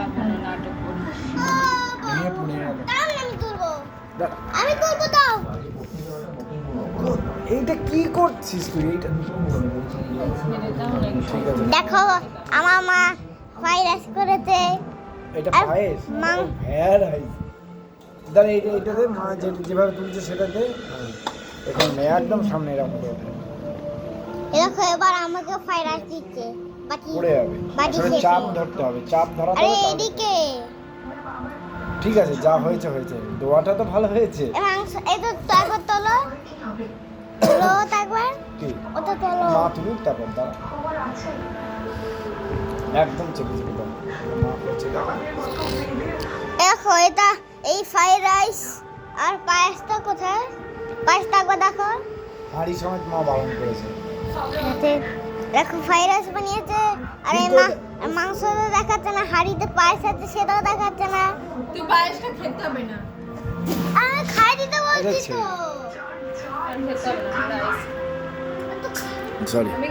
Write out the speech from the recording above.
খাবো না, নাটক করি। ভেঙে পড়ে গেল। আমি করবো দাও। এইটা কি করছিস তুই? এইটা ছেড়ে দাও না একটু। ঠিক আছে। দেখো আমার মা ফ্রাইড রাইস করেছে। এটা আর পায়েস মা ভ্যার রাইস। দাঁড়া এইটাতে মা যেভাবে তুলছে সেটাতে এখানে একদম সামনে এরকম করে দেখো এবার আমাকে ফ্রাইড রাইস দিচ্ছে। বাকি পড়ে যাবে। বাকি আসলে শেষে। চাপ ধরতে হবে, চাপ ধরাতে আরে হবে তাহলে। এদিকে ঠিক আছে, যা হয়েছে হয়েছে। দোয়াটা তো ভালো হয়েছে। মাংস এই তো একবার তোলো তোলো একবার কি ওটা তোলো। মা তুমি তারপর দাঁড়া একদম চেপে চেপে দাও। মা হচ্ছে দেখো। দেখো এটা এই ফ্রাইড রাইস আর পায়েসটা কোথায়? পায়েসটা একবার দেখো। হাঁড়ি সমেত মা বারণ করেছে। এতে দেখো ফ্রাইড রাইস বানিয়েছে আর এই মাংস তো দেখাচ্ছে না, হাঁড়িতে পায়েস আছে সেটাও দেখাচ্ছে না। তুই পায়েসটা খেতে হবে না। আমি খাই দিতে বলছি আচ্ছা। তো। আর খেতে হবে না রাইস। সরি। আমি